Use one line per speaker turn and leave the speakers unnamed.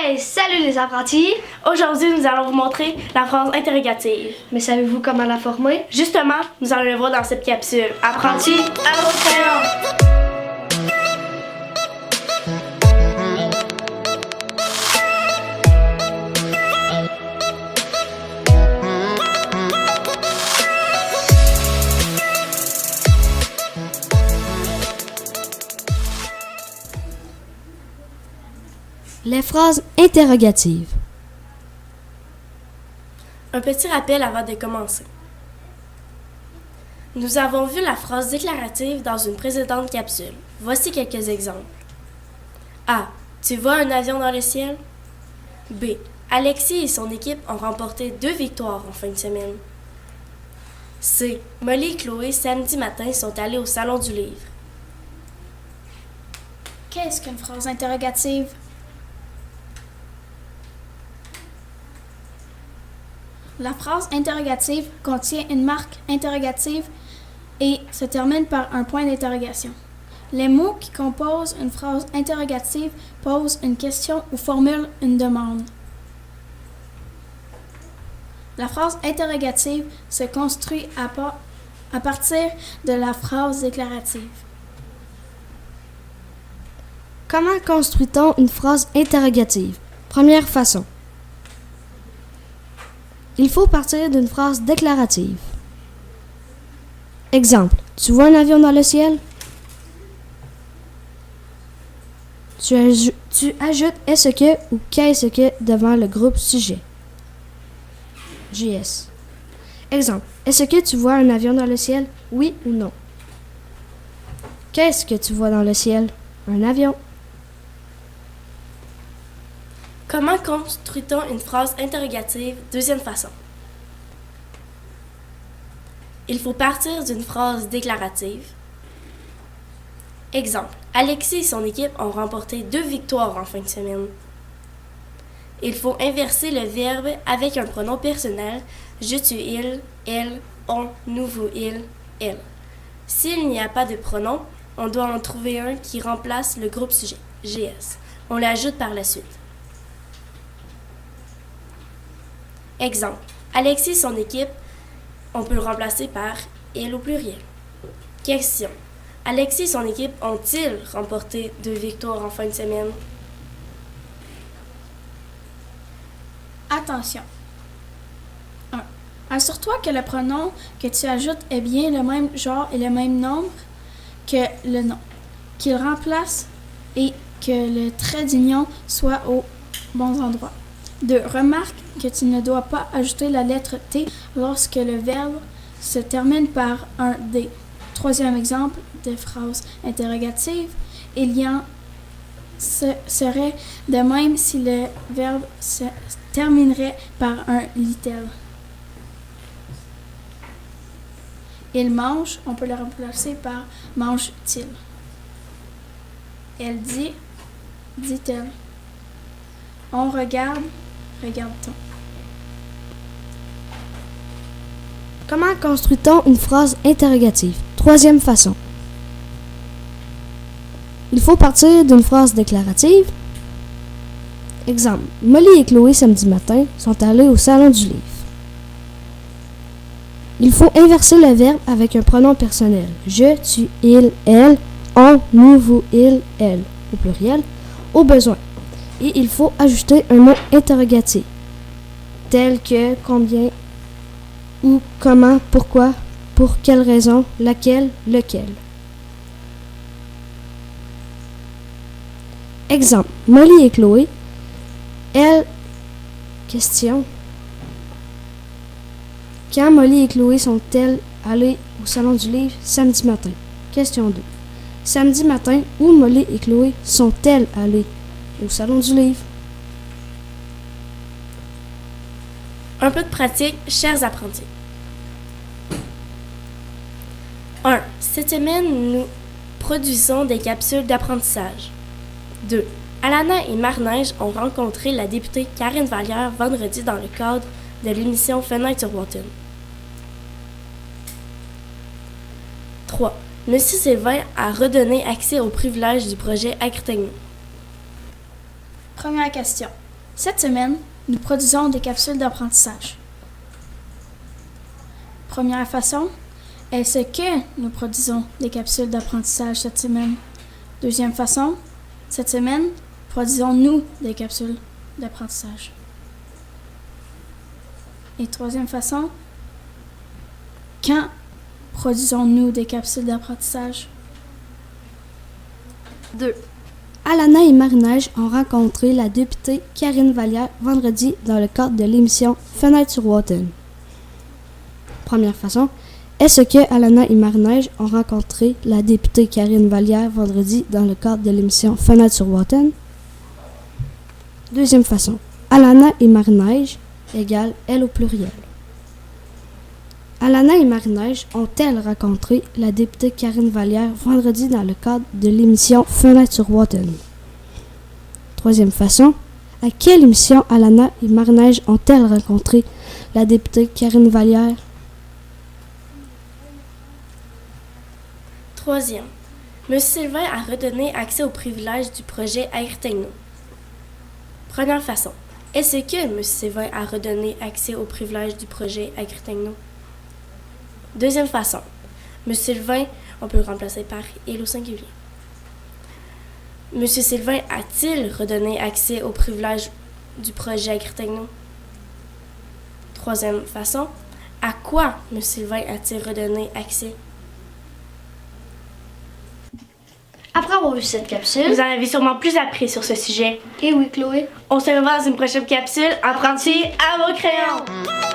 Hey, salut les apprentis!
Aujourd'hui, nous allons vous montrer la phrase interrogative.
Mais savez-vous comment la former?
Justement, nous allons le voir dans cette capsule. Apprentis, à votre crayon!
Les phrases interrogatives.
Un petit rappel avant de commencer. Nous avons vu la phrase déclarative dans une précédente capsule. Voici quelques exemples. A. Tu vois un avion dans le ciel? B. Alexis et son équipe ont remporté 2 victoires en fin de semaine. C. Molly et Chloé, samedi matin, sont allés au Salon du Livre.
Qu'est-ce qu'une phrase interrogative? La phrase interrogative contient une marque interrogative et se termine par un point d'interrogation. Les mots qui composent une phrase interrogative posent une question ou formulent une demande. La phrase interrogative se construit à partir de la phrase déclarative.
Comment construit-on une phrase interrogative? Première façon. Il faut partir d'une phrase déclarative. Exemple. Tu vois un avion dans le ciel? Tu ajoutes est-ce que ou qu'est-ce que devant le groupe sujet. JS. Exemple. Est-ce que tu vois un avion dans le ciel? Oui ou non? Qu'est-ce que tu vois dans le ciel? Un avion.
Comment construit-on une phrase interrogative? Deuxième façon. Il faut partir d'une phrase déclarative. Exemple. Alexis et son équipe ont remporté 2 victoires en fin de semaine. Il faut inverser le verbe avec un pronom personnel. Je, tu, il, elle, on, nous, vous, il, elle. S'il n'y a pas de pronom, on doit en trouver un qui remplace le groupe sujet, GS. On l'ajoute par la suite. Exemple. Alexis et son équipe, on peut le remplacer par « il » au pluriel. Question. Alexis et son équipe ont-ils remporté 2 victoires en fin de semaine?
Attention. 1. Assure-toi que le pronom que tu ajoutes est bien le même genre et le même nombre que le nom, qu'il remplace et que le trait d'union soit aux bons endroits. 2. Remarque que tu ne dois pas ajouter la lettre T lorsque le verbe se termine par un D. Troisième exemple de phrase interrogative, il y en serait de même si le verbe se terminerait par un litel. Il mange, on peut le remplacer par mange-t-il. Elle dit, dit-elle. On regarde, regarde-t-on.
Comment construit-on une phrase interrogative? Troisième façon. Il faut partir d'une phrase déclarative. Exemple. Molly et Chloé, samedi matin, sont allés au Salon du Livre. Il faut inverser le verbe avec un pronom personnel. Je, tu, il, elle, on, nous, vous, il, elle, au pluriel, au besoin. Et il faut ajouter un mot interrogatif, tel que combien, où, comment, pourquoi, pour quelle raison, laquelle, lequel. Exemple. Molly et Chloé. Elle. Question. Quand Molly et Chloé sont-elles allées au Salon du Livre samedi matin? Question 2. Samedi matin, où Molly et Chloé sont-elles allées au Salon du Livre?
Un peu de pratique, chers apprentis. 1. Cette semaine, nous produisons des capsules d'apprentissage. 2. Alana et Marneige ont rencontré la députée Karine Vallière vendredi dans le cadre de l'émission Fenêtre sur Wharton. 3. M. Sylvain a redonné accès aux privilèges du projet Agritechno.
Première question. Cette semaine, nous produisons des capsules d'apprentissage. Première façon, est-ce que nous produisons des capsules d'apprentissage cette semaine? Deuxième façon, cette semaine, produisons-nous des capsules d'apprentissage? Et troisième façon, quand produisons-nous des capsules d'apprentissage?
2. Alana et Marie-Neige ont rencontré la députée Karine Vallière vendredi dans le cadre de l'émission Fenêtre sur Wotton. Première façon, est-ce que Alana et Marie-Neige ont rencontré la députée Karine Vallière vendredi dans le cadre de l'émission Fenêtre sur Wotton? Deuxième façon, Alana et Marie-Neige égale elle au pluriel. Alana et Marie-Neige ont-elles rencontré la députée Karine Vallière vendredi dans le cadre de l'émission Fenêtre sur Wotton? Troisième façon, à quelle émission Alana et Marie-Neige ont-elles rencontré la députée Karine Vallière?
Troisième, M. Sylvain a redonné accès aux privilèges du projet AgriTechno. Première façon, est-ce que M. Sylvain a redonné accès aux privilèges du projet AgriTechno? Deuxième façon, M. Sylvain, on peut le remplacer par il au singulier. M. Sylvain a-t-il redonné accès aux privilèges du projet AgriTechno? Troisième façon, à quoi M. Sylvain a-t-il redonné accès?
Après avoir vu cette capsule,
Vous en avez sûrement plus appris sur ce sujet.
et oui Chloé,
On se revoit dans une prochaine capsule. Apprentis à vos crayons!